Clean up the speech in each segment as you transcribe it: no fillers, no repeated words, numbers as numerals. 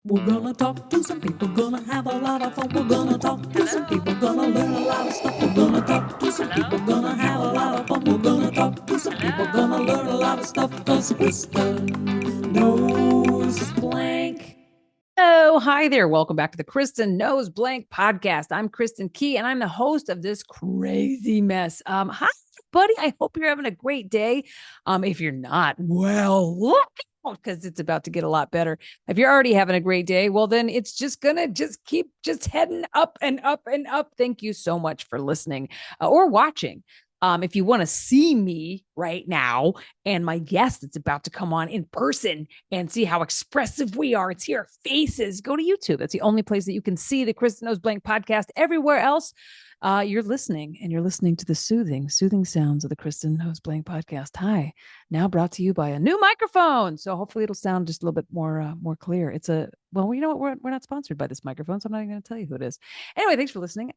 We're gonna talk to some people, gonna have a lot of fun. We're gonna talk to some people, gonna learn a lot of stuff. We're gonna talk to some people, gonna have a lot of fun. We're gonna talk to some people, gonna learn a lot of stuff. Cause Kristin knows blank. Oh, hi there. Welcome back to the Kristin Knows Blank podcast. I'm Kristen Key, and I'm the host of this crazy mess. Hi, buddy. I hope you're having a great day. If you're not, well, look out, because it's about to get a lot better. If you're already having a great day, well, then it's just gonna keep heading up and up and up. Thank you so much for listening or watching. If you want to see me right now and my guest that's about to come on in person and see how expressive we are, and see our faces, go to YouTube. That's the only place that you can see the Kristin Knows Blank podcast. Everywhere else, you're listening, and you're listening to the soothing sounds of the Kristin Knows Blank podcast. Hi, now brought to you by a new microphone. So hopefully it'll sound just a little bit more clear. It's well, you know what? We're not sponsored by this microphone, so I'm not even going to tell you who it is. Anyway, thanks for listening.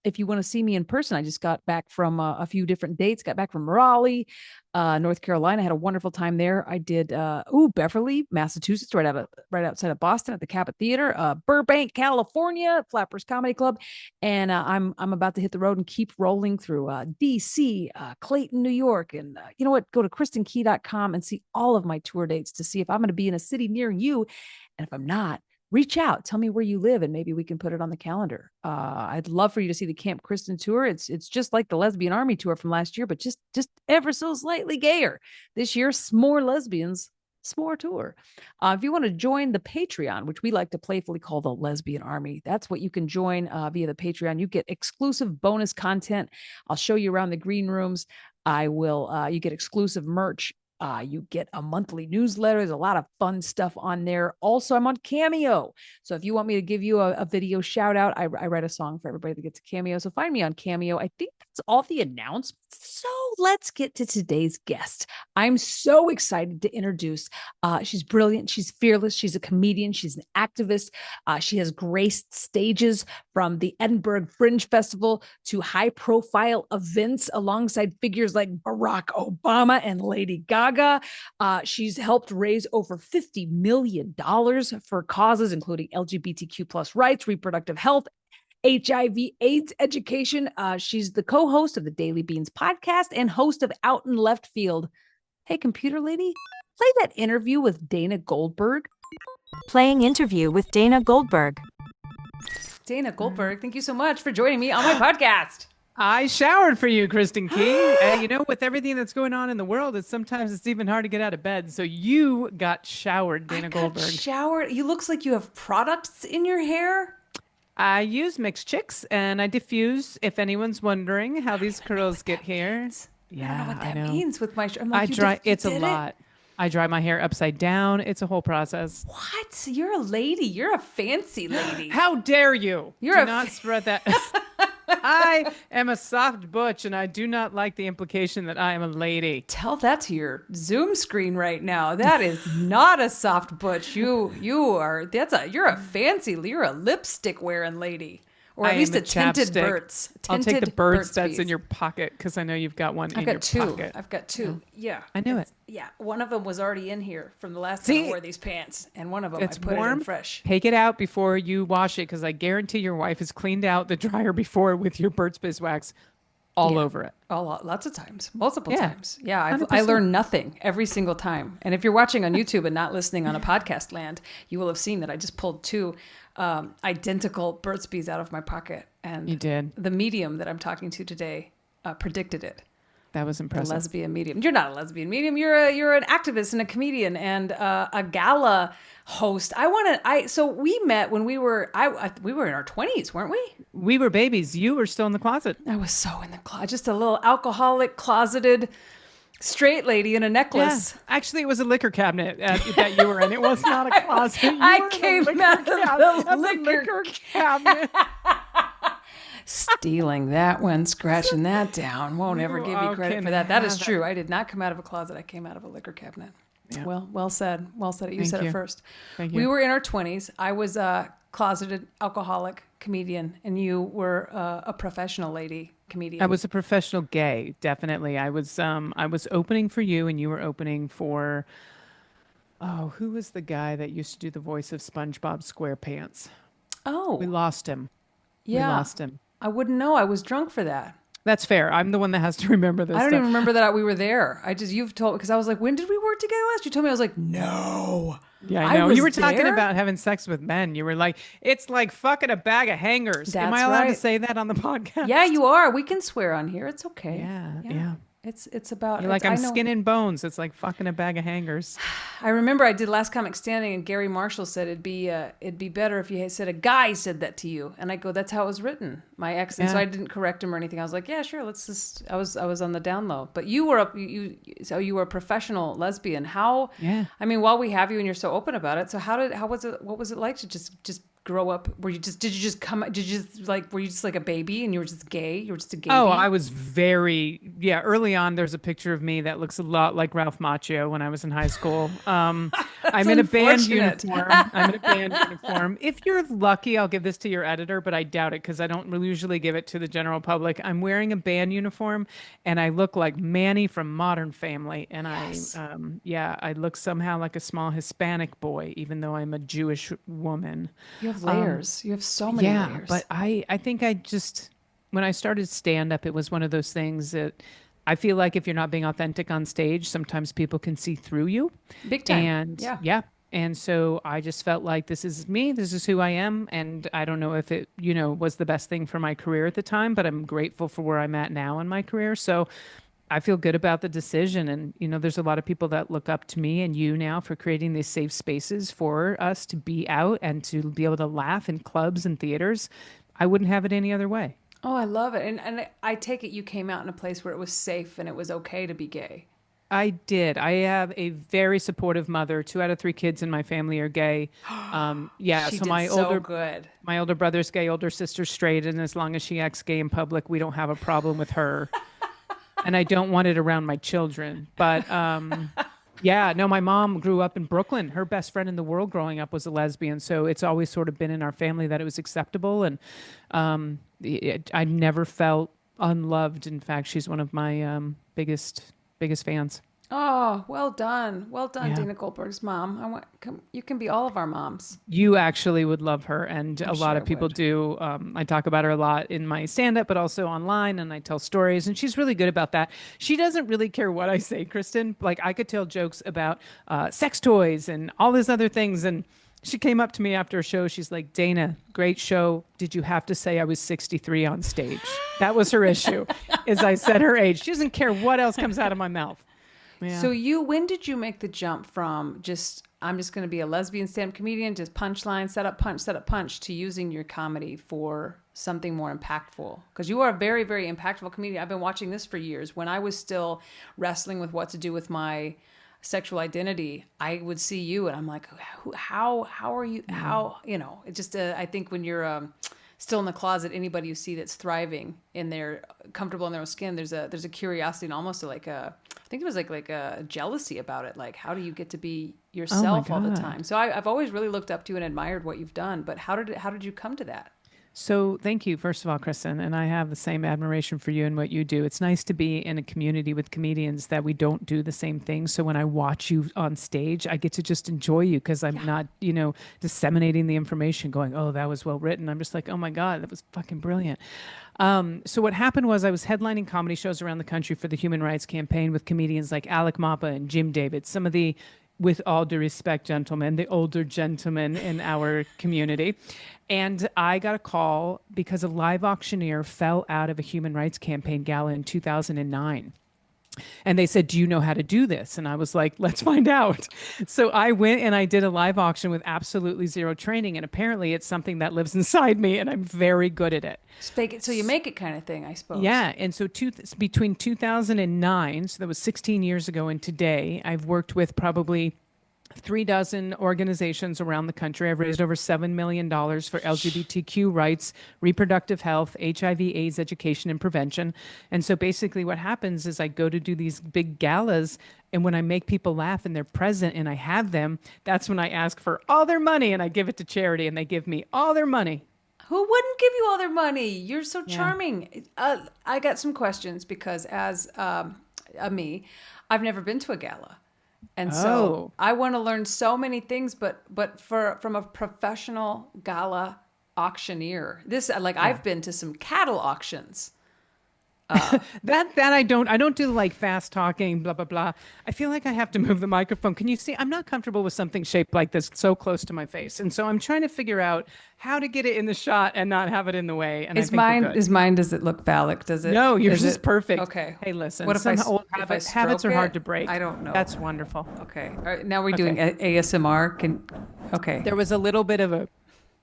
If you want to see me in person, I just got back from a few different dates. Got back from Raleigh, North Carolina. Had a wonderful time there. I did Beverly, Massachusetts, right outside of Boston at the Cabot Theater. Burbank, California, Flappers Comedy Club, and I'm about to hit the road and keep rolling through DC, Clayton, New York, and you know what? Go to KristenKey.com and see all of my tour dates to see if I'm going to be in a city near you. And if I'm not, reach out, tell me where you live, and maybe we can put it on the calendar. I'd love for you to see the Camp Kristin Tour. It's just like the Lesbian Army Tour from last year, but just ever so slightly gayer. This year, s'more lesbians, s'more tour. If you want to join the Patreon, which we like to playfully call the Lesbian Army, that's what you can join via the Patreon. You get exclusive bonus content. I'll show you around the green rooms. You get exclusive merch. You get a monthly newsletter. There's a lot of fun stuff on there. Also, I'm on Cameo. So if you want me to give you a video shout out, I write a song for everybody that gets a Cameo. So find me on Cameo. I think that's all the announcements. So let's get to today's guest. I'm so excited to introduce. She's brilliant. She's fearless. She's a comedian. She's an activist. She has graced stages from the Edinburgh Fringe Festival to high profile events alongside figures like Barack Obama and Lady Gaga. She's helped raise over $50 million for causes including LGBTQ plus rights, reproductive health, HIV/AIDS education. She's the co-host of the Daily Beans podcast and host of Out in Left Field. Hey, computer lady, play that interview with Dana Goldberg. Playing interview with Dana Goldberg. Dana Goldberg, thank you so much for joining me on my podcast. I showered for you, Kristen Key. You know, with everything that's going on in the world, sometimes it's even hard to get out of bed. So you got showered, Dana Goldberg. Showered. You looks like you have products in your hair. I use Mixed Chicks and I diffuse. If anyone's wondering how these curls get here, yeah, I don't know what that means with my. I'm like, it's a lot. I dry my hair upside down. It's a whole process. What? You're a lady. You're a fancy lady. How dare you? Do not spread that. I am a soft butch, and I do not like the implication that I am a lady. Tell that to your Zoom screen right now. That is not a soft butch. You're a fancy. You're a lipstick wearing lady. Or at least a tinted Burt's. I'll take the Burt's that's in your pocket because I know you've got one in your pocket. I've got two. Yeah. I knew it. Yeah. One of them was already in here from the last time I wore these pants. And one of them I put it in fresh. Take it out before you wash it because I guarantee your wife has cleaned out the dryer before with your Burt's Beeswax all over it. Lots of times. Multiple times. Yeah. I learn nothing every single time. And if you're watching on YouTube and not listening on a podcast land, you will have seen that I just pulled two identical Burt's Bees out of my pocket. And you did. The medium that I'm talking to today predicted it. That was impressive. A lesbian medium. You're not a lesbian medium. You're an activist and a comedian and a gala host. So we met when we were in our 20s, weren't we? We were babies. You were still in the closet. I was so in the closet. Just a little alcoholic, closeted straight lady in a necklace. Yeah. Actually, it was a liquor cabinet that you were in. It was not a closet. I came out of the liquor cabinet. Stealing that one, scratching that down. Won't ever give you credit for that. That is true. I did not come out of a closet. I came out of a liquor cabinet. Yeah. Well said. Well said. You said it first. Thank you. We were in our 20s. I was a closeted alcoholic comedian, and you were a professional lady comedian. I was a professional gay, definitely. I was opening for you, and you were opening for Oh, who was the guy that used to do the voice of SpongeBob SquarePants? Oh, We lost him. yeah. We lost him. I wouldn't know. I was drunk for that. That's fair. I'm the one that has to remember this I don't stuff. even remember that we were there. You've told, because I was like, when did we work together last? You told me. I was like, no. Yeah, I know. was You were talking there? about having sex with men. You were like, it's like fucking a bag of hangers. Am That's I allowed to right. say that on the podcast? Yeah, you are. We can swear on here. It's okay. Yeah. It's about. You're like, I I'm know. skin and bones. It's like fucking a bag of hangers. I remember I did Last Comic Standing, and Gary Marshall said it'd be better if you had said a guy said that to you, and I go, that's how it was written. My ex, and so Yeah. I didn't correct him or anything. I was like, yeah, sure, let's just. I was on the down low, but you were you were a professional lesbian. How? Yeah. I mean, while we have you and you're so open about it, so how was it? What was it like to just grow up? Were you just were you just like a baby and you were just gay? You were just a gay. Oh, bee? I was early on. There's a picture of me that looks a lot like Ralph Macchio when I was in high school. I'm in a band unfortunate. uniform. I'm in a band uniform. If you're lucky, I'll give this to your editor, but I doubt it because I don't really usually give it to the general public. I'm wearing a band uniform and I look like Manny from Modern Family. And Yes. I look somehow like a small Hispanic boy, even though I'm a Jewish woman. You have layers. You have so many layers. But I think when I started stand up, it was one of those things that I feel like if you're not being authentic on stage, sometimes people can see through you. Big time. And Yeah. And so I just felt like this is me, this is who I am. And I don't know if it, was the best thing for my career at the time, but I'm grateful for where I'm at now in my career. So I feel good about the decision. And, there's a lot of people that look up to me and you now for creating these safe spaces for us to be out and to be able to laugh in clubs and theaters. I wouldn't have it any other way. Oh, I love it. And I take it you came out in a place where it was safe and it was okay to be gay. I did. I have a very supportive mother. 2 out of 3 kids in my family are gay. She so did my so good. my older brother's gay, older sister's straight, and as long as she acts gay in public, we don't have a problem with her. And I don't want it around my children. But my mom grew up in Brooklyn. Her best friend in the world growing up was a lesbian. So it's always sort of been in our family that it was acceptable. And I never felt unloved. In fact, she's one of my biggest fans. Oh, well done. Well done, Yeah. Dana Goldberg's mom. You can be all of our moms. You actually would love her, and a lot sure of people would. do. I talk about her a lot in my stand-up, but also online, and I tell stories, and she's really good about that. She doesn't really care what I say, Kristin. Like, I could tell jokes about sex toys and all these other things, and she came up to me after a show. She's like, Dana, great show. Did you have to say I was 63 on stage? That was her issue, is I said her age. She doesn't care what else comes out of my mouth. Yeah. So when did you make the jump from I'm just going to be a lesbian stand-up comedian, just punchline, set up punch, to using your comedy for something more impactful? Because you are a very, very impactful comedian. I've been watching this for years. When I was still wrestling with what to do with my sexual identity, I would see you and I'm like, how are you? How, it just, I think when you're still in the closet, anybody you see that's thriving in their comfortable in their own skin, there's a curiosity and almost I think it was like a jealousy about it. Like, how do you get to be yourself all the God. time? So I've always really looked up to you and admired what you've done, but how did you come to that? So thank you, first of all, Kristin, and I have the same admiration for you and what you do. It's nice to be in a community with comedians that we don't do the same thing. So when I watch you on stage, I get to just enjoy you because I'm not, disseminating the information going, oh, that was well written. I'm just like, oh my God, that was fucking brilliant. So what happened was I was headlining comedy shows around the country for the Human Rights Campaign with comedians like Alec Mapa and Jim David, some of the, with all due respect, gentlemen, the older gentlemen in our community. And I got a call because a live auctioneer fell out of a Human Rights Campaign gala in 2009. And they said, do you know how to do this? And I was like, let's find out. So I went and I did a live auction with absolutely zero training. And apparently it's something that lives inside me and I'm very good at it. Just fake it so you make it kind of thing, I suppose. Yeah. And so between 2009, so that was 16 years ago, and today, I've worked with probably 36 organizations around the country. I've raised over $7 million for LGBTQ rights, reproductive health, HIV, AIDS education, and prevention. And so basically what happens is I go to do these big galas, and when I make people laugh and they're present and I have them, that's when I ask for all their money and I give it to charity, and they give me all their money. Who wouldn't give you all their money? You're so charming. I got some questions because as me, I've never been to a gala. And so I want to learn so many things, but from a professional gala auctioneer. I've been to some cattle auctions. That I don't do like fast talking, blah, blah, blah. I feel like I have to move the microphone. Can you see? I'm not comfortable with something shaped like this so close to my face. And so I'm trying to figure out how to get it in the shot and not have it in the way. And Is mine, does it look phallic? Does it? No, yours is perfect. Okay. Hey, listen, what if some I, old if I habits are hard it? to break. I don't know. That's wonderful. Okay. All right, now we're doing ASMR. Okay. There was a little bit of a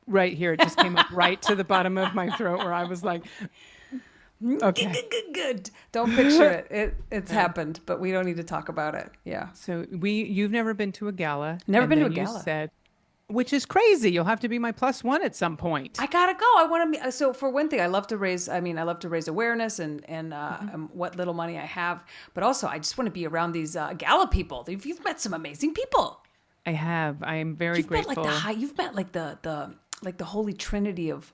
right here. It just came up right to the bottom of my throat where I was like, okay. Good. Don't picture it. It's happened, but we don't need to talk about it. Yeah. So you've never been to a gala. Never been to a you gala. Said, which is crazy. You'll have to be my +1 at some point. I gotta go. I want to. So for one thing, I love to raise awareness and what little money I have, but also I just want to be around these gala people. You've met some amazing people. I have. I am very grateful. You've met like the holy trinity of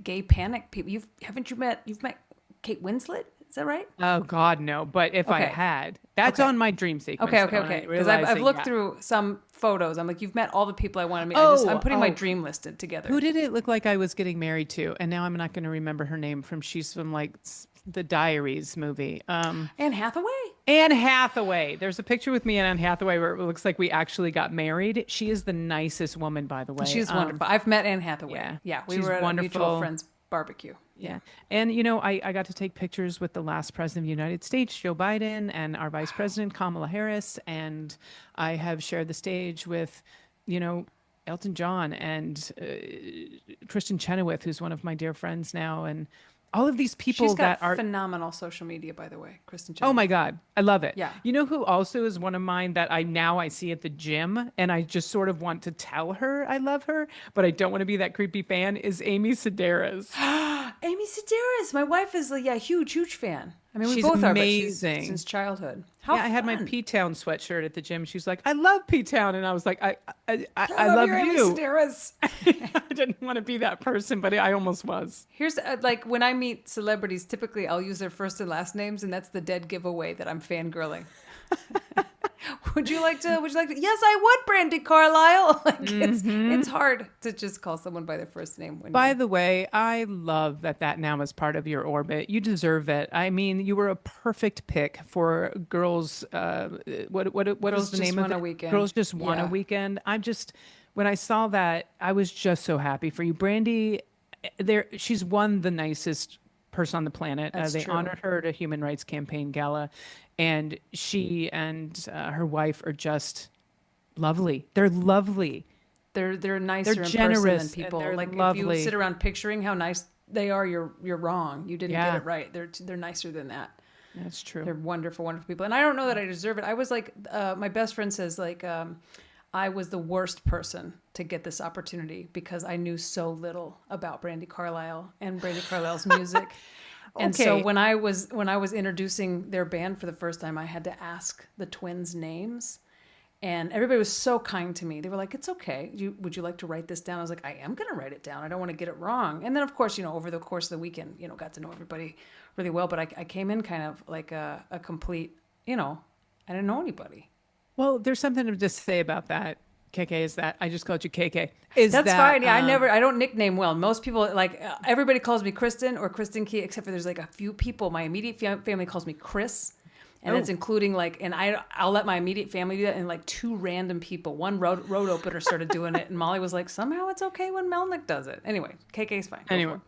gay panic people. You've met Kate Winslet? Is that right? Oh God, no. But if I had, that's on my dream sequence. Okay. Because I've looked through some photos. I'm like, you've met all the people I want to meet. I'm putting my dream listed together. Who did it look like I was getting married to? And now I'm not going to remember her name. She's from like the Diaries movie. Anne Hathaway. Anne Hathaway. There's a picture with me and Anne Hathaway where it looks like we actually got married. She is the nicest woman, by the way. She's wonderful. I've met Anne Hathaway. Yeah. We were at a mutual friend's barbecue. Yeah. And, I got to take pictures with the last president of the United States, Joe Biden, and our vice president, Kamala Harris. And I have shared the stage with, Elton John and Kristin Chenoweth, who's one of my dear friends now. And all of these people She's got that are phenomenal social media, by the way, Kristin Chenoweth. Oh my God. I love it. Yeah. You know who also is one of mine that I see at the gym and I just sort of want to tell her I love her, but I don't want to be that creepy fan is Amy Sedaris. Amy Sedaris. My wife is a huge fan. I mean, we She's both amazing. are, but since childhood. I had my P-Town sweatshirt at the gym. She's like, I love P-Town. And I was like, I love you. Amy Sedaris. I didn't want to be that person, but I almost was. Here's when I meet celebrities, typically I'll use their first and last names, and that's the dead giveaway that I'm fangirling. Would you like to? Yes, I would, Brandy Carlisle. It's hard to just call someone by their first name. By the way, I love that now is part of your orbit. You deserve it. I mean, you were a perfect pick for girls. What is the name of it? Girls Just Want a Weekend. When I saw that, I was just so happy for you, Brandy. She's one the nicest person on the planet. They honored her at a Human Rights Campaign gala. And she and her wife are just lovely. They're lovely. They're nicer they're in generous person than people. They're like lovely. If you sit around picturing how nice they are, you're wrong. You didn't get it right. They're nicer than that. That's true. They're wonderful, wonderful people. And I don't know that I deserve it. I was like, my best friend says I was the worst person to get this opportunity because I knew so little about Brandy Carlisle and Brandy Carlisle's music. And so when I was introducing their band for the first time, I had to ask the twins' names, and everybody was so kind to me. They were like, "It's okay. Would you like to write this down?" I was like, "I am going to write it down. I don't want to get it wrong." And then, of course, over the course of the weekend, got to know everybody really well. But I came in kind of like a complete, I didn't know anybody. Well, there's something to just say about that. KK is that I just called you KK. That's fine. Yeah, I don't nickname well. Most people everybody calls me Kristin or Kristin Key, except for there's a few people. My immediate family calls me Chris, and it's including and I'll let my immediate family do that, and 2 random people. One road opener started doing it, and Molly was like, somehow it's okay when Melnick does it. Anyway, KK's fine. Anyway.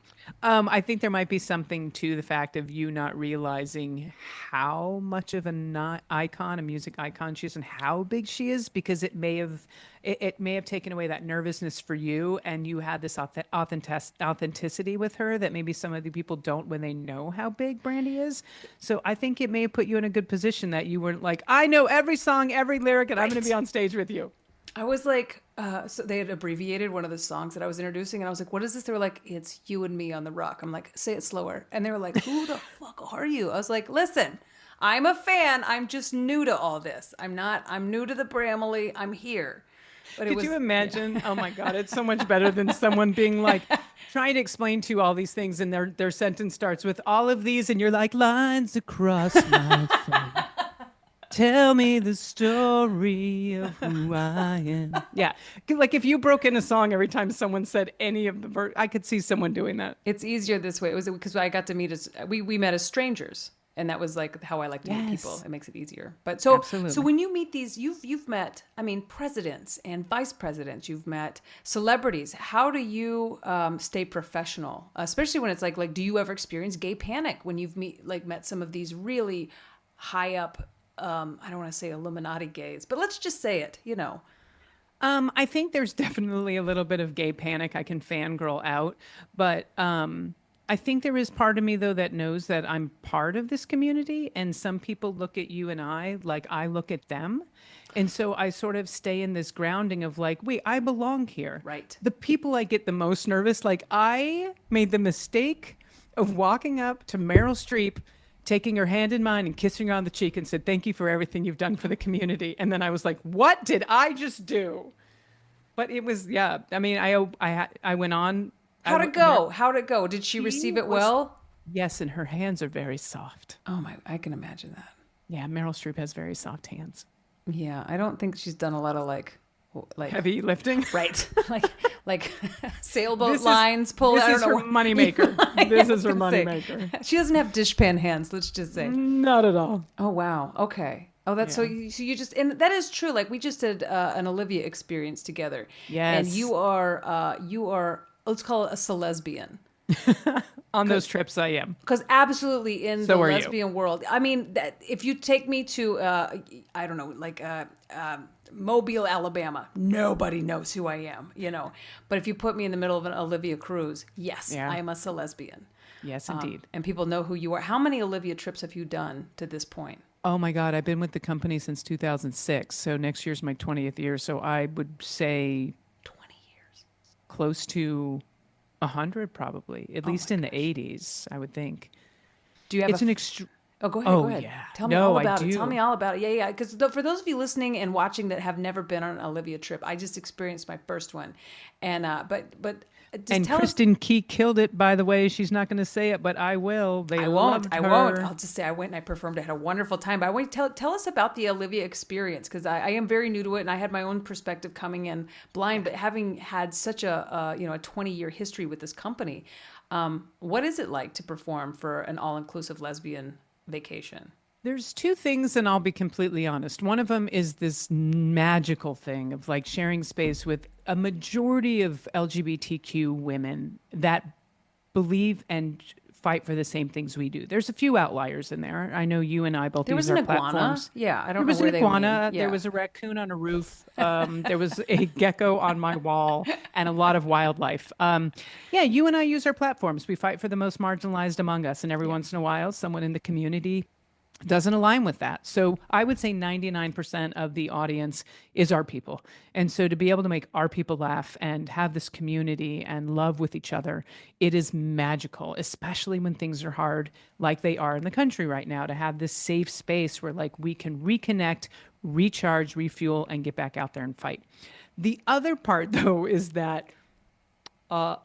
I think there might be something to the fact of you not realizing how much of a music icon she is and how big she is, because it may have taken away that nervousness for you, and you had this authenticity with her that maybe some of the people don't when they know how big Brandy is. So I think it may have put you in a good position that you weren't like, I know every song, every lyric, and I'm going to be on stage with you. I was like, so they had abbreviated one of the songs that I was introducing, and I was like, what is this? They were like, it's You and Me on the Rock. I'm like, say it slower. And they were like, who the fuck are you? I was like, listen, I'm a fan. I'm just new to all this. I'm new to the Bramley. I'm here. But Could you imagine? Yeah. Oh my God, it's so much better than someone being like, trying to explain to you all these things, and their sentence starts with all of these, and you're like, lines across my face. Tell me the story of who I am. Yeah. Like if you broke in a song every time someone said any of the I could see someone doing that. It's easier this way. It was because I got to meet as we met as strangers, and that was like how I like to meet people. It makes it easier. But so when you meet these, you've met, I mean, presidents and vice presidents. You've met celebrities. How do you stay professional, especially when it's like do you ever experience gay panic when you've met some of these really high up? I don't want to say Illuminati gays, but let's just say it. I think there's definitely a little bit of gay panic. I can fangirl out, but I think there is part of me though that knows that I'm part of this community, and some people look at you and I like I look at them. And so I sort of stay in this grounding of like, wait, I belong here. Right. The people I get the most nervous, like I made the mistake of walking up to Meryl Streep, taking her hand in mine and kissing her on the cheek and said, thank you for everything you've done for the community. And then I was like, what did I just do? But it was, yeah. I mean, I went on. How'd it go? How'd it go? Did she receive it well? Yes. And her hands are very soft. Oh my, I can imagine that. Yeah. Meryl Streep has very soft hands. Yeah. I don't think she's done a lot of like heavy lifting. Right. like sailboat lines pull. This I don't is know. her moneymaker. This is her moneymaker. She doesn't have dishpan hands. Let's just say. Not at all. Oh wow. Okay. Oh, that's so you just, and that is true. Like we just did an Olivia experience together. Yes. And you are let's call it a celesbian. On those trips, I am. Because absolutely in the lesbian you. world, I mean, if you take me to, I don't know, like Mobile, Alabama, nobody knows who I am, But if you put me in the middle of an Olivia Cruise, yes, I am a celesbian. Yes, indeed. And people know who you are. How many Olivia trips have you done to this point? Oh my God, I've been with the company since 2006. So next year's my 20th year. So I would say 20 years. Close to 100 probably, at least in the 80s, I would think. Do you have an extreme... Oh, go ahead. Oh, go ahead. yeah. Tell me all about it. Tell me all about it. Yeah. Because for those of you listening and watching that have never been on an Olivia trip, I just experienced my first one, and but and Kristin Key killed it. By the way, she's not going to say it, but I will. I won't. I'll just say I went and I performed. I had a wonderful time. But I want to tell us about the Olivia experience, because I am very new to it, and I had my own perspective coming in blind. But having had such a 20-year history with this company, what is it like to perform for an all-inclusive lesbian vacation? There's two things, and I'll be completely honest. One of them is this magical thing of like sharing space with a majority of LGBTQ women that believe and fight for the same things we do. There's a few outliers in there. I know you and I both use our platforms. There was an iguana. Yeah, I don't know where they went. Yeah. There was a raccoon on a roof. There was a gecko on my wall, and a lot of wildlife. You and I use our platforms. We fight for the most marginalized among us, and every once in a while, someone in the community doesn't align with that. So I would say 99% of the audience is our people. And so to be able to make our people laugh and have this community and love with each other, it is magical, especially when things are hard like they are in the country right now, to have this safe space where like we can reconnect, recharge, refuel, and get back out there and fight. The other part though is that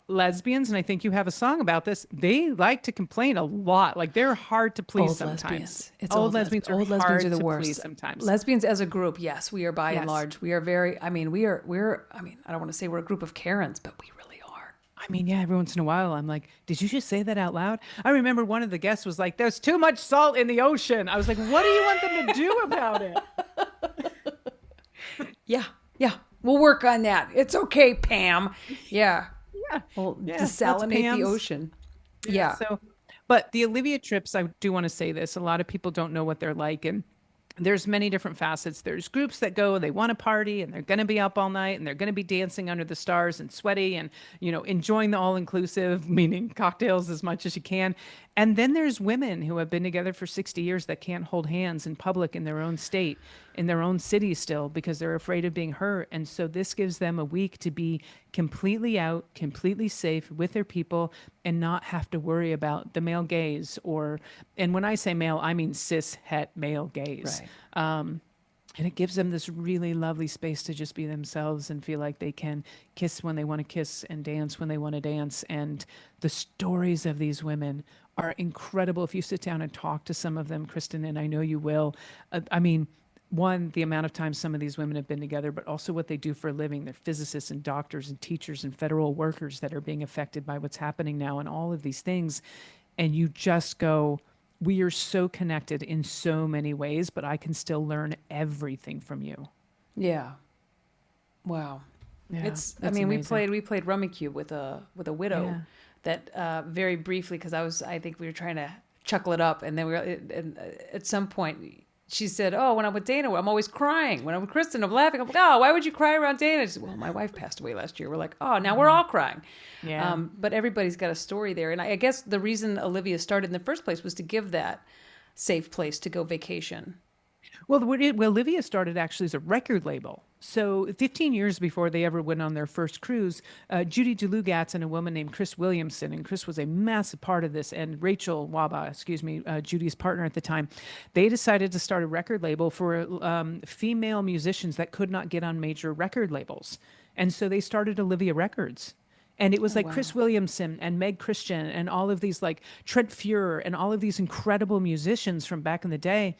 lesbians, and I think you have a song about this, they like to complain a lot. Like they're hard to please old sometimes. Lesbians. It's old lesbians are lesbians hard are the to worst. please sometimes. Lesbians as a group, yes, we are by and large. We are very, I mean, I don't want to say we're a group of Karens, but we really are. I mean, yeah, every once in a while I'm like, did you just say that out loud? I remember one of the guests was like, there's too much salt in the ocean. I was like, what do you want them to do about it? Yeah. We'll work on that. It's okay, Pam. Yeah. Well, desalinate the ocean. Yeah. So, but the Olivia trips, I do want to say this. A lot of people don't know what they're like, and there's many different facets. There's groups that go, they want to party, and they're going to be up all night, and they're going to be dancing under the stars and sweaty, and enjoying the all-inclusive, meaning cocktails as much as you can. And then there's women who have been together for 60 years that can't hold hands in public in their own state, in their own city still, because they're afraid of being hurt. And so this gives them a week to be completely out, completely safe with their people, and not have to worry about the male gaze and when I say male, I mean cis het male gaze. Right. And it gives them this really lovely space to just be themselves and feel like they can kiss when they want to kiss and dance when they want to dance. And the stories of these women are incredible. If you sit down and talk to some of them, Kristin, and I know you will, I mean, one, the amount of time some of these women have been together, but also what they do for a living. They're physicists and doctors and teachers and federal workers that are being affected by what's happening now and all of these things. And you just go, we are so connected in so many ways, but I can still learn everything from you. Yeah. Wow. Yeah, I mean, amazing. we played Rummy Cube with a widow that very briefly, because I think we were trying to chuckle it up, and then and at some point she said, "Oh, when I'm with Dana, I'm always crying. When I'm with Kristin, I'm laughing." I'm like, "Oh, why would you cry around Dana?" She said, "Well, my wife passed away last year." We're like, "Oh, now we're all crying." Yeah. But everybody's got a story there, and I guess the reason Olivia started in the first place was to give that safe place to go vacation. Well, Olivia started actually as a record label. So 15 years before they ever went on their first cruise, Judy DeLugatz and a woman named Chris Williamson, and Chris was a massive part of this, and Rachel Waba, Judy's partner at the time, they decided to start a record label for female musicians that could not get on major record labels. And so they started Olivia Records. And it was like Chris Williamson and Meg Christian and all of these, like Trent Fuhrer and all of these incredible musicians from back in the day.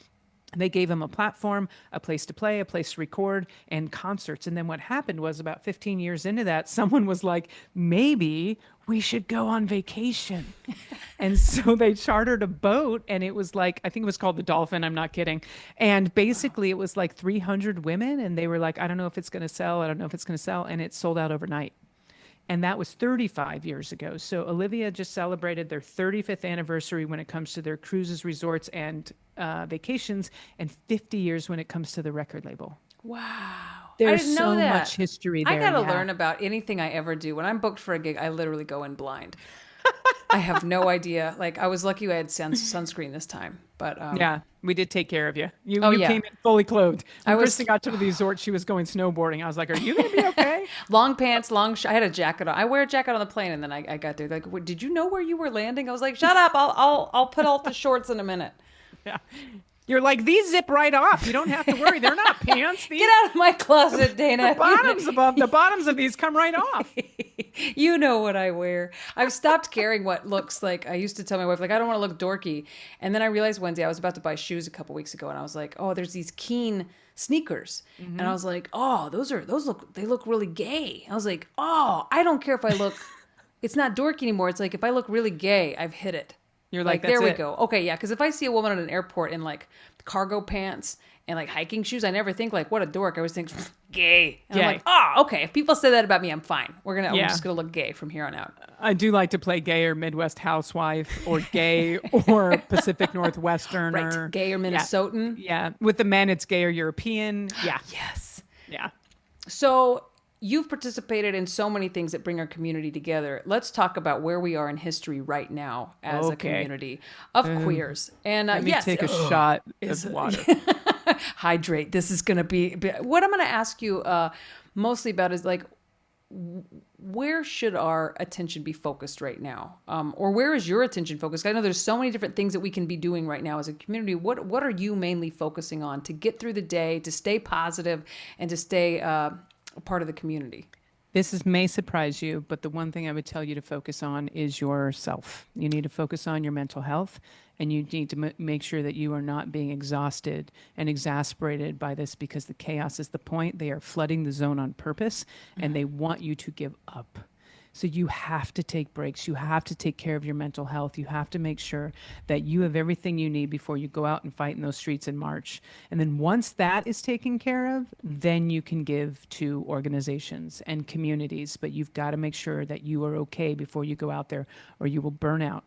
They gave them a platform, a place to play, a place to record, and concerts. And then what happened was about 15 years into that, someone was like, maybe we should go on vacation. And so they chartered a boat, and it was like, I think it was called the Dolphin. I'm not kidding. And basically it was like 300 women. And they were like, I don't know if it's going to sell. I don't know if it's going to sell. And it sold out overnight. And that was 35 years ago. So Olivia just celebrated their 35th anniversary when it comes to their cruises, resorts, and vacations, and 50 years when it comes to the record label. Wow. There's I didn't so know that. much history there. I got to learn about anything I ever do. When I'm booked for a gig, I literally go in blind. I have no idea. Like, I was lucky I had sunscreen this time. But yeah, we did take care of you. You yeah. came in fully clothed. When Kristin got to the resort, she was going snowboarding. I was like, are you going to be okay? Long pants, I had a jacket on. I wear a jacket on the plane, and then I got there. Like, did you know where you were landing? I was like, shut up. I'll put off the shorts in a minute. Yeah. You're like, these zip right off. You don't have to worry. They're not pants. These, get out of my closet, Dana. the bottoms of these come right off. You know what I wear. I've stopped caring what looks like. I used to tell my wife, like, I don't want to look dorky. And then I realized one day I was about to buy shoes a couple weeks ago, and I was like, oh, there's these Keen sneakers. Mm-hmm. And I was like, oh, they look really gay. I was like, oh, I don't care if I look, it's not dorky anymore. It's like, if I look really gay, I've hit it. You're like, there we it. go. Okay, yeah, because if I see a woman at an airport in like cargo pants and like hiking shoes, I never think like, what a dork. I always think gay. And I'm like, oh, okay. If people say that about me, I'm fine. We're just gonna look gay from here on out. I do like to play gay or Midwest housewife or gay or Pacific Northwestern or gay or Minnesotan. Yeah. With the men, it's gay or European. Yeah. Yes. Yeah. So you've participated in so many things that bring our community together. Let's talk about where we are in history right now as a community of queers. And let me take a shot of water. Hydrate. This is going to be what I'm going to ask you mostly about is like, where should our attention be focused right now? Or where is your attention focused? I know there's so many different things that we can be doing right now as a community. What are you mainly focusing on to get through the day, to stay positive, and to stay a part of the community? This may surprise you, but the one thing I would tell you to focus on is yourself. You need to focus on your mental health, and you need to make sure that you are not being exhausted and exasperated by this, because the chaos is the point. They are flooding the zone on purpose, and they want you to give up. So you have to take breaks. You have to take care of your mental health. You have to make sure that you have everything you need before you go out and fight in those streets in March. And then once that is taken care of, then you can give to organizations and communities. But you've got to make sure that you are okay before you go out there, or you will burn out.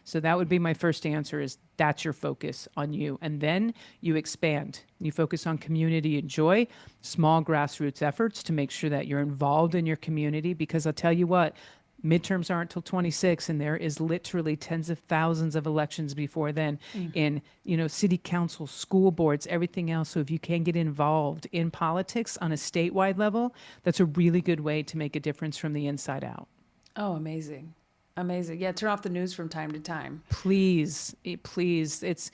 So that would be my first answer, is that's your focus on you. And then you expand. You focus on community and joy, small grassroots efforts to make sure that you're involved in your community, because I'll tell you what, midterms aren't till 26, and there is literally tens of thousands of elections before then in, city council, school boards, everything else. So if you can get involved in politics on a statewide level, that's a really good way to make a difference from the inside out. Oh, amazing. Amazing. Yeah, turn off the news from time to time. Please. It's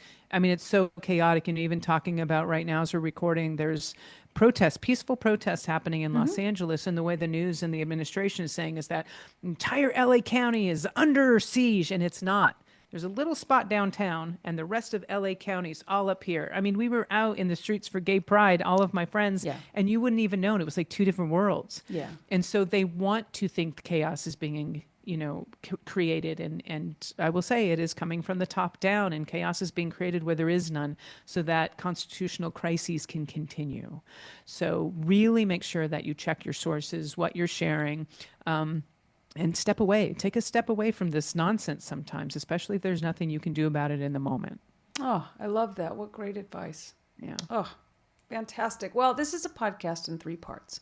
so chaotic. And even talking about right now as we're recording, there's peaceful protests happening in Los Angeles. And the way the news and the administration is saying is that entire LA County is under siege, and it's not. There's a little spot downtown, and the rest of LA County's all up here. I mean, we were out in the streets for gay pride, all of my friends, Yeah. and you wouldn't even know. It was like two different worlds. Yeah. And so they want to think chaos is being, created. And I will say it is coming from the top down, and chaos is being created where there is none, so that constitutional crises can continue. So really make sure that you check your sources, what you're sharing, and step away. Take a step away from this nonsense sometimes, especially if there's nothing you can do about it in the moment. Oh, I love that. What great advice. Yeah. Oh, fantastic. Well, this is a podcast in 3 parts.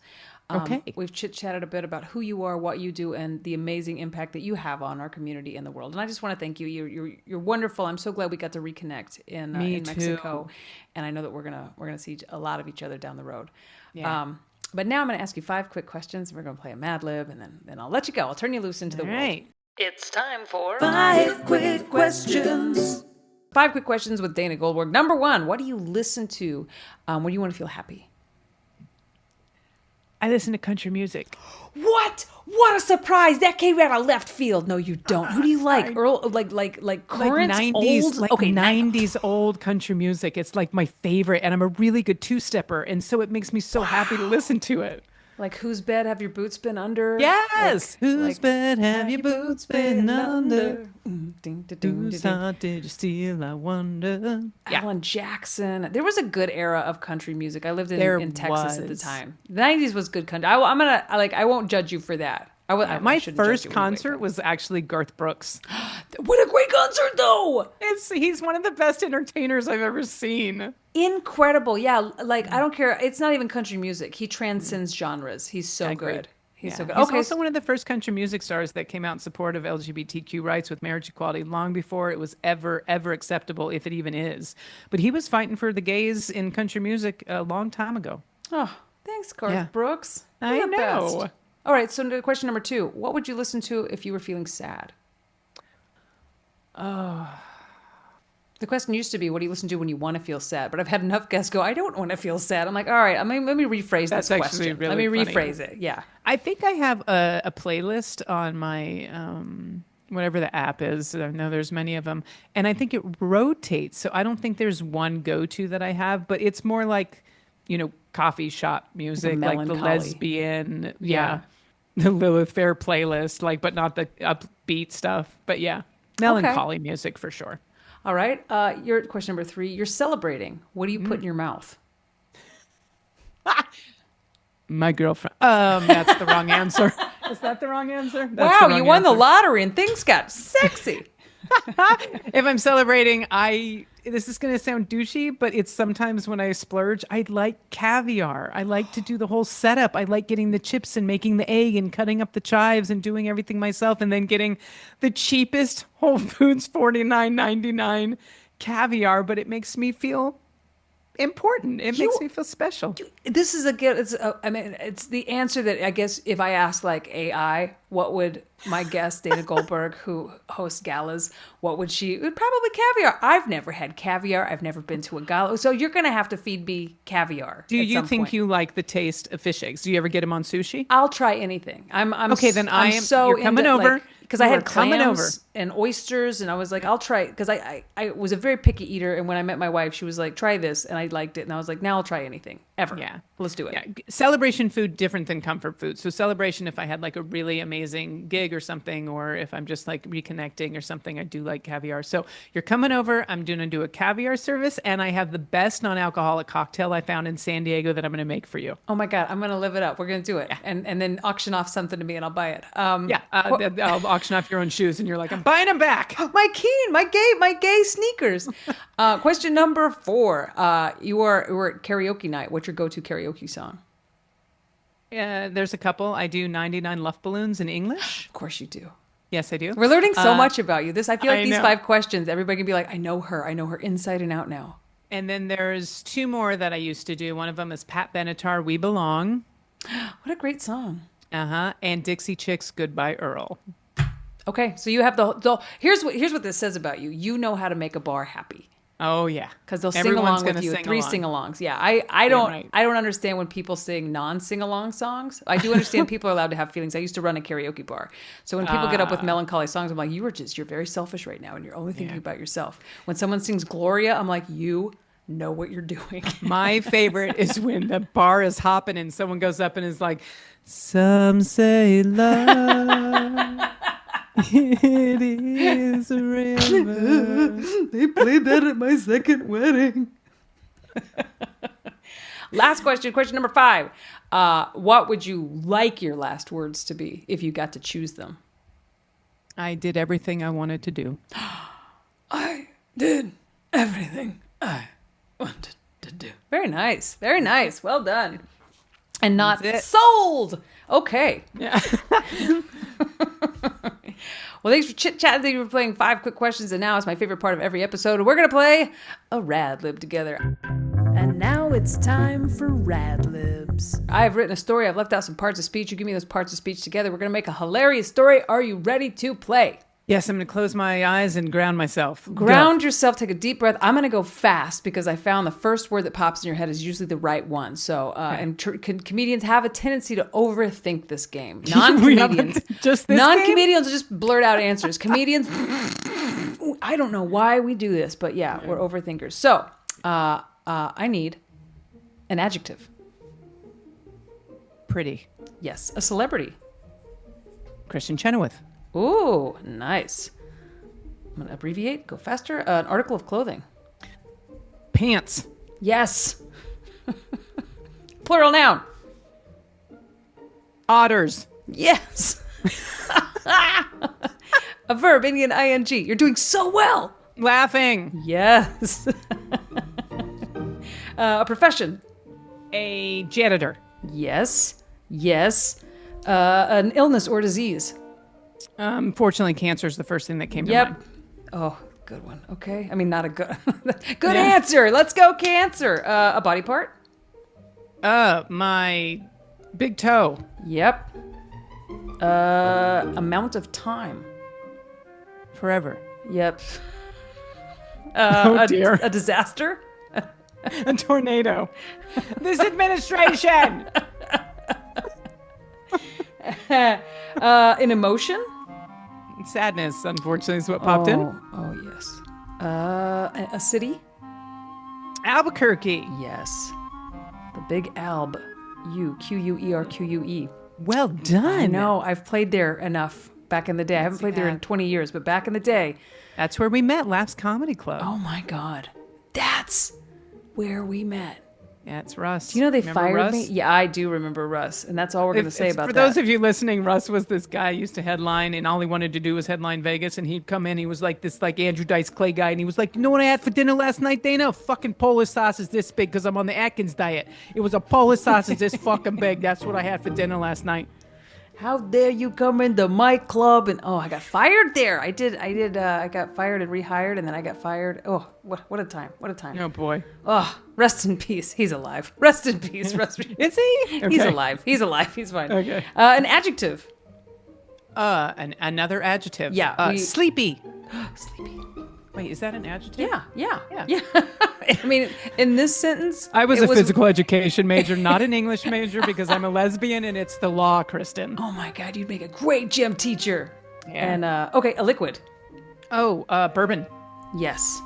Okay. We've chit-chatted a bit about who you are, what you do, and the amazing impact that you have on our community and the world. And I just want to thank you. You're wonderful. I'm so glad we got to reconnect in Mexico. And I know that we're gonna see a lot of each other down the road. Yeah. But now I'm going to ask you 5 quick questions. We're going to play a Mad Lib, and then I'll let you go. I'll turn you loose into the world. Right. It's time for 5 quick questions. 5 quick questions with Dana Goldberg. Number 1, what do you listen to when you want to feel happy? I listen to country music. What? What a surprise! That came out of left field. No, you don't. Who do you like? Earl, like current 90s, old, like 90s old country music. It's like my favorite, and I'm a really good two-stepper, and so it makes me so happy to listen to it. Like whose bed have your boots been under? Yes. Whose bed have your boots been under? Ding, ding, ding, Whose ding. heart did you steal, I wonder? Alan Jackson. There was a good era of country music. I lived There in Texas at the was. time. The 90s was good country. I won't judge you for that. My shouldn't judge first you. concert was actually Garth Brooks. What a great concert, though! He's one of the best entertainers I've ever seen. Incredible. Yeah, like I don't care. It's not even country music. He transcends genres. He's so Agreed. good. He's so good. He's Okay. also one of the first country music stars that came out in support of LGBTQ rights with marriage equality long before it was ever acceptable, if it even is. But he was fighting for the gays in country music a long time ago. Oh, thanks, Garth Brooks. I You're the know. best. All right, so to question number 2. What would you listen to if you were feeling sad? The question used to be, what do you listen to when you want to feel sad? But I've had enough guests go, I don't want to feel sad. I'm like, all right, let me rephrase That's this actually question. really Let me funny. rephrase it. Yeah. I think I have a playlist on my whatever the app is. I know there's many of them, and I think it rotates. So I don't think there's one go-to that I have, but it's more like, coffee shop music, like the melancholy. lesbian, Yeah. the Lilith Fair playlist, but not the upbeat stuff. But yeah, melancholy music for sure. All right. Your question number 3. You're celebrating. What do you put in your mouth? My girlfriend. That's the wrong answer. Is that the wrong answer? That's Wow, the you wrong won the answer. lottery and things got sexy. If I'm celebrating, this is going to sound douchey, but it's sometimes when I splurge, I like caviar. I like to do the whole setup. I like getting the chips and making the egg and cutting up the chives and doing everything myself, and then getting the cheapest Whole Foods $49.99 caviar, but it makes me feel important. It makes me feel special. This is it's the answer that I guess if I asked like AI, what would my guest Dana Goldberg, who hosts galas, what would she? It would probably caviar. I've never had caviar. I've never been to a gala, so you're gonna have to feed me caviar. Do at you some think point. you like the taste of fish eggs? Do you ever get them on sushi? I'll try anything. I'm Okay, then I'm so you're coming into, over. because I You had are coming clams over. and oysters, and I was like, I'll try because I was a very picky eater, and when I met my wife, she was like, try this, and I liked it, and I was like, now I'll try anything ever. Yeah. Let's do it. Yeah, celebration food different than comfort food. So celebration, if I had like a really amazing gig or something, or if I'm just like reconnecting or something, I do like caviar. So you're coming over. I'm going to do a caviar service, and I have the best non-alcoholic cocktail I found in San Diego that I'm going to make for you. Oh my God, I'm gonna live it up. We're gonna do it, and then auction off something to me, and I'll buy it. I'll auction off your own shoes, and you're like, I'm buying them back. My Keen, my gay sneakers. Question number 4. You were at karaoke night. What's your go-to karaoke song? There's a couple. I do 99 Luft Balloons in English. Of course you do. Yes, I do. We're learning so much about you. I feel like I these know. 5 questions, everybody can be like, I know her inside and out now. And then there's 2 more that I used to do. One of them is Pat Benatar, We Belong. What a great song. And Dixie Chicks, Goodbye Earl. Okay, so you have here's what this says about you. You know how to make a bar happy. Oh yeah, because they'll sing Everyone's along with gonna you. sing 3 along. sing-alongs. Yeah, I don't right. I don't understand when people sing non-sing-along songs. I do understand people are allowed to have feelings. I used to run a karaoke bar, so when people get up with melancholy songs, I'm like, you're very selfish right now, and you're only thinking about yourself. When someone sings Gloria, I'm like, you know what you're doing. My favorite is when the bar is hopping and someone goes up and is like, "Some say love, it is a river." They played that at my second wedding. Last question, question number 5. What would you like your last words to be if you got to choose them? I did everything I wanted to do. I did everything I wanted to do. Very nice. Very nice. Well done. And not That's it. sold. Okay. Yeah. Well, thanks for chit-chatting. Thank you for playing 5 quick questions. And now it's my favorite part of every episode. We're going to play a Rad Lib together. And now it's time for Rad Libs. I've written a story. I've left out some parts of speech. You give me those parts of speech together. We're going to make a hilarious story. Are you ready to play? Yes, I'm going to close my eyes and ground myself. Ground yourself. Take a deep breath. I'm going to go fast because I found the first word that pops in your head is usually the right one. So, and comedians have a tendency to overthink this game. Non-comedians, Just this non-comedians just blurt out answers. Comedians, I don't know why we do this, but yeah, we're overthinkers. So, I need an adjective. Pretty. Yes, a celebrity. Kristin Chenoweth. Ooh, nice. I'm going to abbreviate, go faster. An article of clothing. Pants. Yes. Plural noun. Otters. Yes. A verb, ending in ing. You're doing so well. Laughing. Yes. A profession. A janitor. Yes. Yes. An illness or disease. Fortunately, cancer is the first thing that came to Yep. mind. Oh, good one. Okay. I mean, not a good good answer. Let's go cancer. A body part. My big toe. Yep. Amount of time. Forever. Yep. Oh, dear. A disaster. A tornado. This administration. An emotion. Sadness, unfortunately, is what popped in. Oh, yes. A city. Albuquerque. Yes. The big Alb. Queerque. Well done. I know. I've played there enough back in the day. I haven't played there in 20 years, but back in the day. That's where we met, Laughs Comedy Club. Oh my God. That's where we met. Yeah, it's Russ. Do you know they Remember fired Russ? me? Yeah, I do remember Russ. And that's all we're going to say about for that. those of you listening, Russ was this guy who used to headline, and all he wanted to do was headline Vegas. And he'd come in, he was like this, like Andrew Dice Clay guy, and he was like, "You know what I had for dinner last night, Dana? A fucking Polish sausage this big because I'm on the Atkins diet. It was a Polish sausage this fucking big. That's what I had for dinner last night." How dare you come into my club? And I got fired there. I got fired and rehired, and then I got fired. Oh, what a time. What a time. Oh boy. Oh, rest in peace. He's alive. Rest in peace. Is he? Okay. He's alive. He's alive. He's fine. Okay. An adjective. Another adjective. Yeah, sleepy. Sleepy. Wait, is that an adjective? Yeah. I mean, in this sentence, I was it a physical education major, not an English major, because I'm a lesbian and it's the law, Kristin. Oh my God, you'd make a great gym teacher. Yeah. And okay, a liquid. Oh, bourbon. Yes.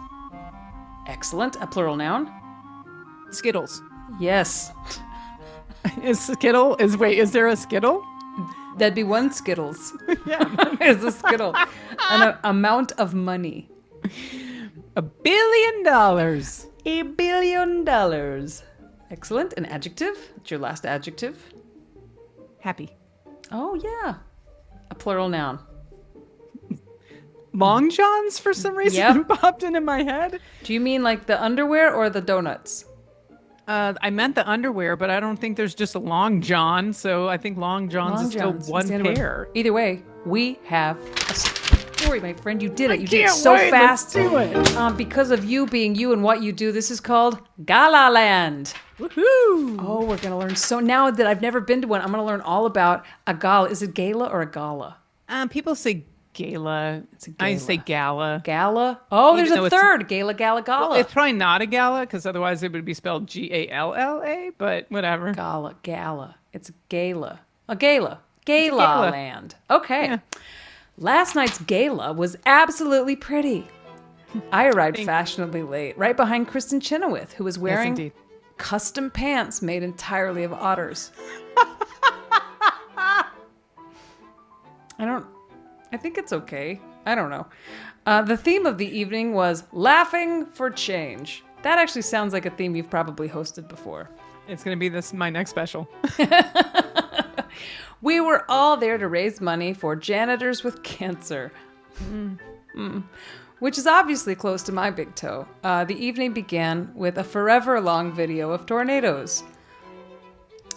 Excellent. A plural noun. Skittles. Yes. Is there a Skittle? That'd be one Skittles. Yeah. Is a Skittle. An amount of money. $1 billion. $1 billion. Excellent. An adjective. It's your last adjective. Happy. Oh, yeah. A plural noun. Long Johns for some reason popped into my head. Do you mean like the underwear or the donuts? I meant the underwear, but I don't think there's just a Long John, so I think Long Johns is still one pair. Either way, we have a story, my friend. You did it. You did it can't so wait. fast. Let's do it. Because of you being you and what you do, this is called Gala Land. Woohoo! Oh, we're going to learn. So now that I've never been to one, I'm going to learn all about a gala. Is it gala or a gala? People say Gala. It's a I say gala. gala. Gala? Oh, there's Even a though it's- third. Gala, gala, gala. Well, it's probably not a gala because otherwise it would be spelled Galla, but whatever. Gala, gala. It's gala. A gala. Gala, gala. land. Okay. Yeah. Last night's gala was absolutely pretty. I arrived fashionably late, right behind Kristin Chenoweth, who was wearing indeed. custom pants made entirely of otters. I think it's okay. I don't know. The theme of the evening was laughing for change. That actually sounds like a theme you've probably hosted before. It's going to be my next special. We were all there to raise money for janitors with cancer. Which is obviously close to my big toe. The evening began with a forever-long video of tornadoes.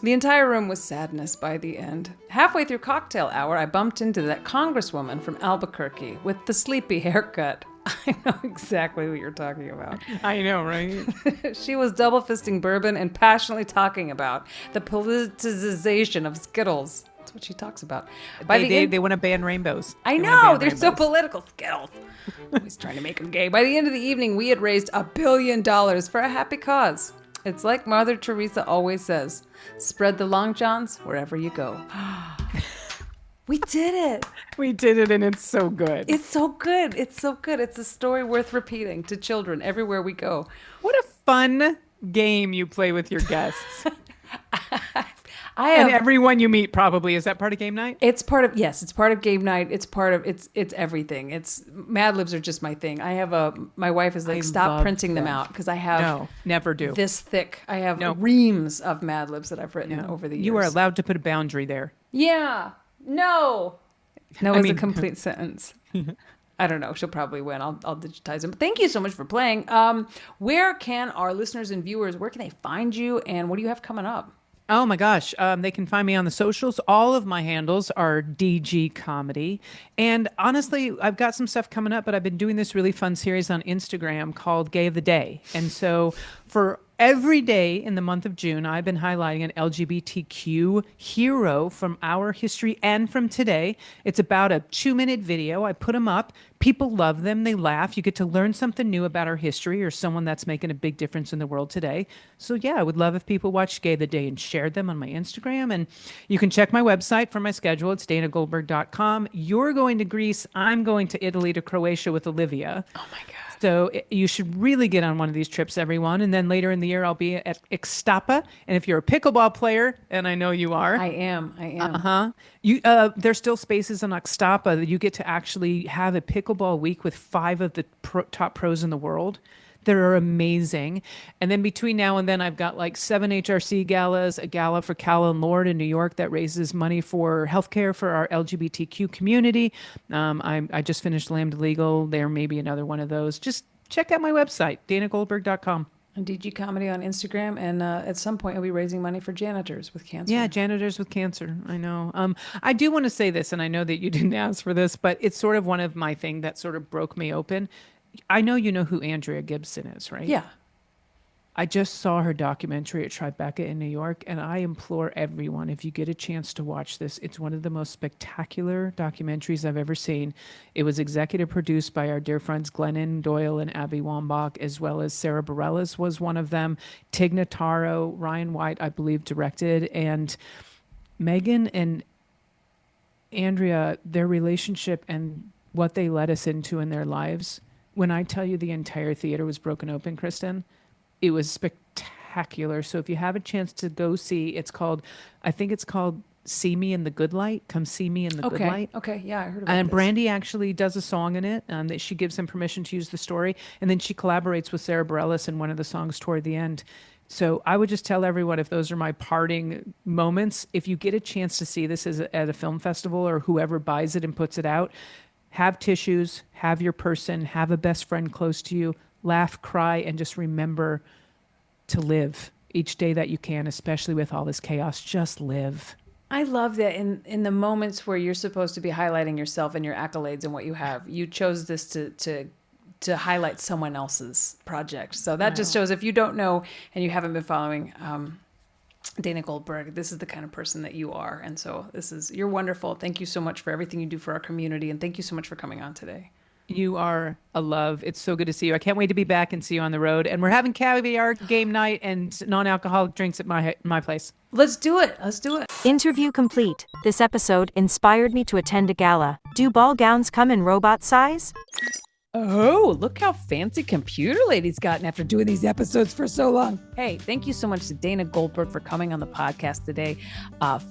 The entire room was sadness by the end. Halfway through cocktail hour, I bumped into that congresswoman from Albuquerque with the sleepy haircut. I know exactly what you're talking about. I know, right? She was double-fisting bourbon and passionately talking about the politicization of Skittles. That's what she talks about. They want to ban rainbows. I They wanna know, ban they're so rainbows. political, Skittles. Always trying to make them gay. By the end of the evening, we had raised $1 billion for a happy cause. It's like Mother Teresa always says, spread the long johns wherever you go. We did it. We did it, and it's so good. It's so good. It's so good. It's a story worth repeating to children everywhere we go. What a fun game you play with your guests. I And have, everyone you meet probably. Is that part of game night? it's part of, yes, it's part of game night. It's part of, it's everything. It's, Mad Libs are just my thing. I have my wife is like, I stop love printing them them. out because I have No, never do. this thick. I have No. reams of Mad Libs that I've written over the years. You are allowed to put a boundary there. Yeah. No. No I is mean- a complete sentence. I don't know. She'll probably win. I'll digitize them. But thank you so much for playing. Where can our listeners and viewers, where can they find you and what do you have coming up? Oh my gosh. They can find me on the socials. All of my handles are DG Comedy. And honestly, I've got some stuff coming up, but I've been doing this really fun series on Instagram called Gay of the Day. And so for every day in the month of June, I've been highlighting an LGBTQ hero from our history and from today. It's about a 2-minute video. I put them up. People love them. They laugh. You get to learn something new about our history or someone that's making a big difference in the world today. So yeah, I would love if people watched Gay of the Day and shared them on my Instagram. And you can check my website for my schedule. It's danagoldberg.com. You're going to Greece. I'm going to Italy to Croatia with Olivia. Oh my God. So you should really get on one of these trips, everyone. And then later in the year, I'll be at Ixtapa. And if you're a pickleball player, and I know you are. I am. There's still spaces in Ixtapa that you get to actually have a pickleball week with 5 of the top pros in the world. They're amazing. And then between now and then, I've got like 7 HRC galas, a gala for Cal and Lord in New York that raises money for healthcare for our LGBTQ community. I just finished Lambda Legal. There may be another one of those. Just check out my website, danagoldberg.com. And DG Comedy on Instagram. And at some point, I'll be raising money for janitors with cancer. Yeah, janitors with cancer. I know. I do want to say this, and I know that you didn't ask for this, but it's sort of one of my thing that sort of broke me open. I know you know who Andrea Gibson is, right? Yeah. I just saw her documentary at Tribeca in New York, and I implore everyone, if you get a chance to watch this, it's one of the most spectacular documentaries I've ever seen. It was executive produced by our dear friends Glennon Doyle and Abby Wambach, as well as Sarah Bareilles was one of them. Tig Notaro, Ryan White, I believe, directed, and Megan and Andrea, their relationship and what they led us into in their lives. When I tell you the entire theater was broken open, Kristin, it was spectacular. So if you have a chance to go see, I think it's called See Me in the Good Light. Come See Me in the Good Light. Okay. Yeah, I heard about And this. Brandy actually does a song in it that she gives him permission to use the story. And then she collaborates with Sarah Bareilles in one of the songs toward the end. So I would just tell everyone, if those are my parting moments, if you get a chance to see this at a film festival or whoever buys it and puts it out, have tissues, have your person, have a best friend close to you, laugh, cry, and just remember to live each day that you can, especially with all this chaos. Just live. I love that in the moments where you're supposed to be highlighting yourself and your accolades and what you have, you chose this to highlight someone else's project. So that just shows, if you don't know and you haven't been following Dana Goldberg, this is the kind of person that you are. And so you're wonderful. Thank you so much for everything you do for our community. And thank you so much for coming on today. You are a love. It's so good to see you. I can't wait to be back and see you on the road. And we're having caviar game night and non-alcoholic drinks at my place. Let's do it. Let's do it. Interview complete. This episode inspired me to attend a gala. Do ball gowns come in robot size? Oh, look how fancy Computer Lady's gotten after doing these episodes for so long. Hey, thank you so much to Dana Goldberg for coming on the podcast today.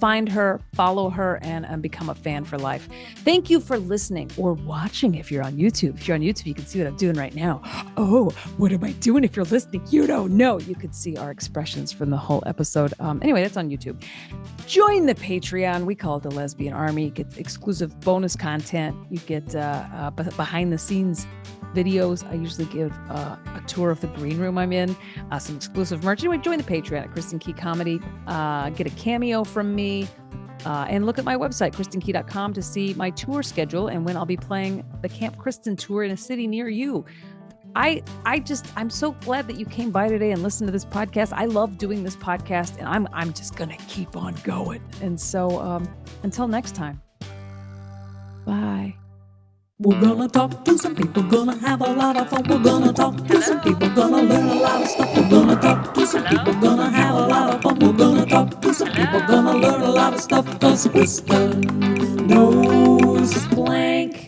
Find her, follow her, and become a fan for life. Thank you for listening or watching if you're on YouTube. If you're on YouTube, you can see what I'm doing right now. Oh, what am I doing if you're listening? You don't know. You could see our expressions from the whole episode. Anyway, that's on YouTube. Join the Patreon. We call it the Lesbian Army. You get exclusive bonus content. You get behind the scenes videos. I usually give a tour of the green room I'm in, some exclusive merch. Anyway, join the Patreon at Kristin Key Comedy. Get a cameo from me. And look at my website, kristinkey.com, to see my tour schedule and when I'll be playing the Camp Kristin Tour in a city near you. I'm so glad that you came by today and listened to this podcast. I love doing this podcast, and I'm just gonna keep on going. And so until next time, bye. We're gonna talk to some people, gonna have a lot of fun. We're gonna talk to some people, gonna learn a lot of stuff. We're gonna talk to some people, gonna have a lot of fun. We're gonna talk to some people, gonna learn a lot of stuff. 'Cause Kristin knows blank.